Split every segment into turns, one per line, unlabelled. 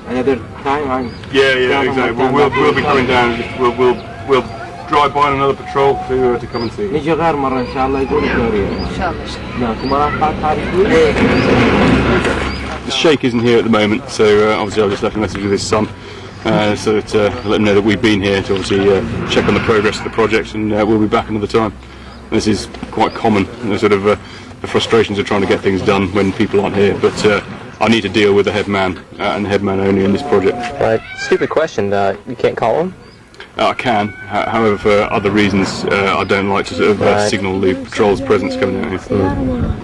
Another time?
Yeah, exactly. We'll be coming down. We'll drive by on another patrol to come and see.
نيجي غير مرة إن شاء الله يقول إن شاء الله. نعم مراقبات تاريخية.
The Sheikh isn't here at the moment, so obviously I've just left a message with his son, so to let him know that we've been here to obviously check on the progress of the project, and we'll be back another time. This is quite common, sort of the frustrations of trying to get things done when people aren't here, but I need to deal with the head man and the head man only in this project.
Stupid question, you can't call him?
I can, however for other reasons I don't like to sort of signal the patrol's presence coming out here.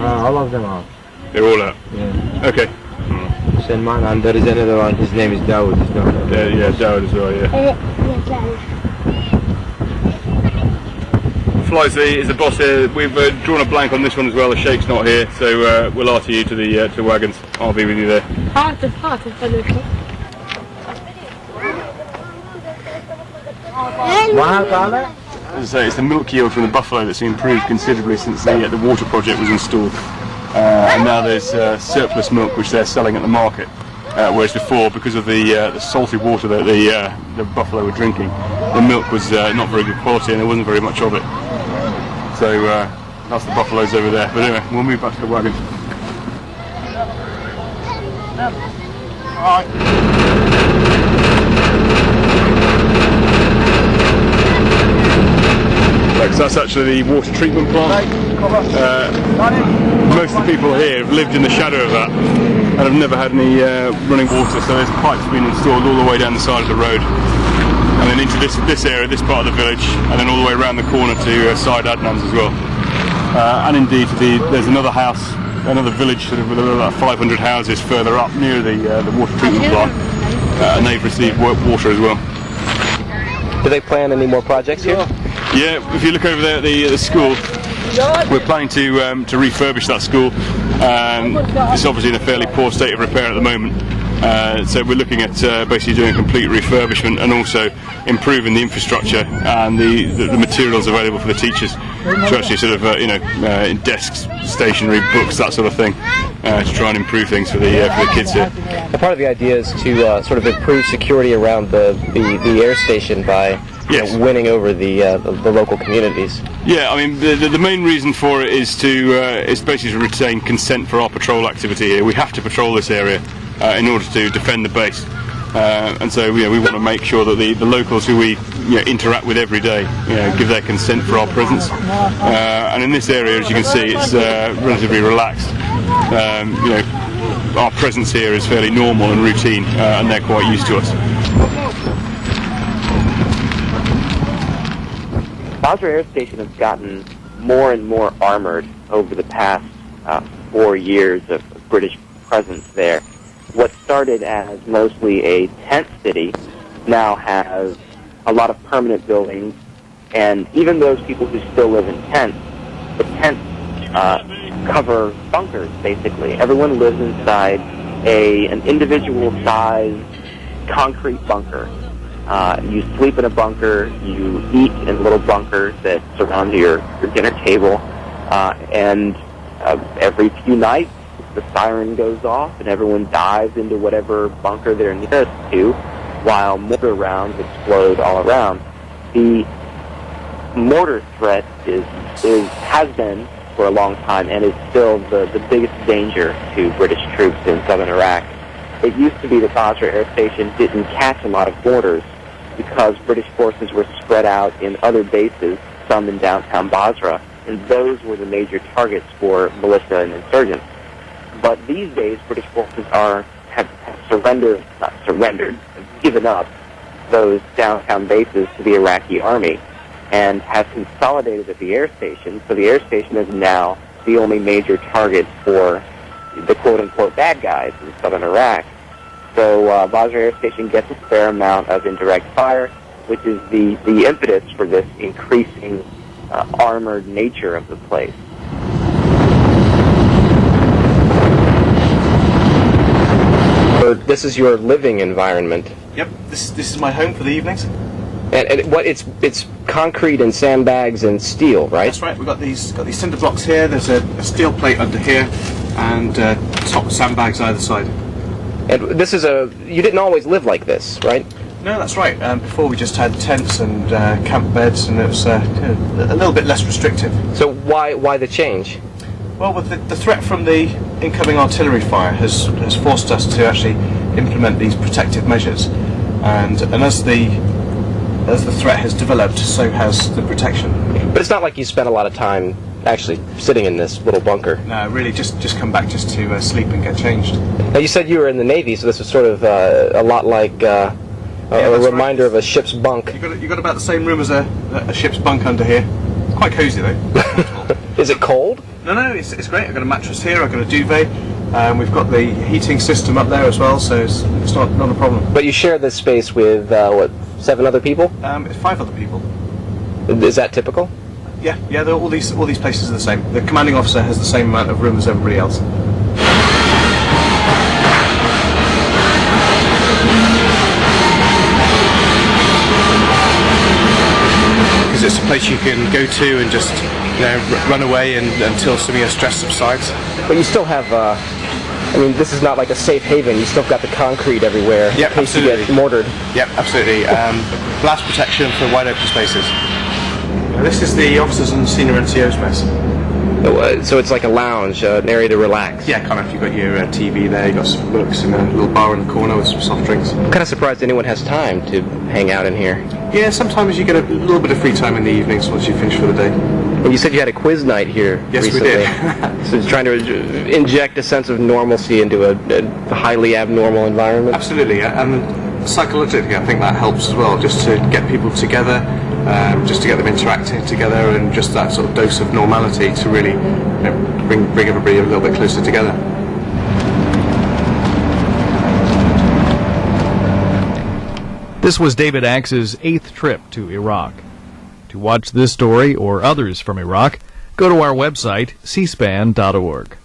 All of them are.
They're all out?
Yeah.
Okay.
Send mine, and there is another one, his name is Dawood.
Yeah, Dawood as well, yeah. Flies is the boss here. We've drawn a blank on this one as well. The Sheikh's not here, so we'll RT you to the wagons. I'll be with you there. As I say, it's the milk yield from the buffalo that's improved considerably since the water project was installed, and now there's surplus milk which they're selling at the market, whereas before, because of the salty water that the buffalo were drinking, the milk was not very good quality and there wasn't very much of it. So that's the buffaloes over there. But anyway, we'll move back to the wagons. All right. So that's actually the water treatment plant. Most of the people here have lived in the shadow of that and have never had any running water, so there's pipes being installed all the way down the side of the road and then into this area, this part of the village, and then all the way around the corner to Side Adnan's as well. And indeed there's another house, another village sort of with about 500 houses further up near the water treatment plant, and they've received water as well.
Do they plan any more projects here?
Yeah, if you look over there at the school, we're planning to refurbish that school. It's obviously in a fairly poor state of repair at the moment, so we're looking at basically doing a complete refurbishment and also improving the infrastructure and the materials available for the teachers to actually sort of in desks, stationery, books, that sort of thing, to try and improve things for the kids here.
Part of the idea is to sort of improve security around the air station by winning over the local communities.
Yeah, I mean the main reason for it is is basically to retain consent for our patrol activity here. We have to patrol this area in order to defend the base, and so we want to make sure that the locals who we interact with every day give their consent for our presence. And in this area, as you can see, it's relatively relaxed. Our presence here is fairly normal and routine, and they're quite used to us.
Basra Air Station has gotten more and more armored over the past 4 years of British presence there. What started as mostly a tent city now has a lot of permanent buildings, and even those people who still live in tents, the tents cover bunkers, basically. Everyone lives inside an individual-sized concrete bunker. You sleep in a bunker, you eat in little bunkers that surround your dinner table, and every few nights the siren goes off and everyone dives into whatever bunker they're nearest to while mortar rounds explode all around. The mortar threat has been for a long time and is still the biggest danger to British troops in southern Iraq. It used to be that Basra Air Station didn't catch a lot of mortars because British forces were spread out in other bases some in downtown Basra, and those were the major targets for militia and insurgents. But these days, British forces have given up those downtown bases to the Iraqi army and have consolidated at the air station. So the air station is now the only major target for the quote-unquote bad guys in southern Iraq. So Basra Air Station gets a fair amount of indirect fire, which is the impetus for this increasing armored nature of the place.
So this is your living environment.
Yep, this is my home for the evenings.
And what it's concrete and sandbags and steel, right?
That's right. We've got these cinder blocks here. There's a steel plate under here, and top sandbags either side.
And this is you didn't always live like this, right?
No, that's right. Before we just had tents and camp beds, and it was a little bit less restrictive.
So why the change?
Well, with the threat from the incoming artillery fire has forced us to actually implement these protective measures, and as the threat has developed, so has the protection.
But it's not like you spent a lot of time actually sitting in this little bunker.
No, really, just come back just to sleep and get changed.
Now, you said you were in the Navy, so this is sort of a lot like a reminder of a ship's bunk.
You got about the same room as a ship's bunk under here. Quite cosy though.
Is it cold?
No, it's great. I've got a mattress here. I've got a duvet. We've got the heating system up there as well, so it's not a problem.
But you share this space with 7 other people?
It's 5 other people.
Is that typical?
Yeah. All these places are the same. The commanding officer has the same amount of room as everybody else. Because it's a place you can go to and just run away until some of your stress subsides.
But you still have. This is not like a safe haven. You still got the concrete everywhere.
Yep,
in case you
absolutely.
get mortared.
Yep, absolutely. Blast protection for wide open spaces. This is the officers and senior NCO's mess.
So it's like a lounge, an area to relax.
Yeah, kind of. You've got your TV there, you've got some books and a little bar in the corner with some soft drinks.
I'm kind of surprised anyone has time to hang out in here.
Yeah, sometimes you get a little bit of free time in the evenings once you finish for the day.
And you said you had a quiz night here recently.
Yes, we did.
So it's trying to inject a sense of normalcy into a highly abnormal environment?
Absolutely, and psychologically I think that helps as well, just to get people together, just to get them interacting together, and just that sort of dose of normality to really bring everybody a little bit closer together.
This was David Axe's 8th trip to Iraq. To watch this story or others from Iraq, go to our website, cspan.org.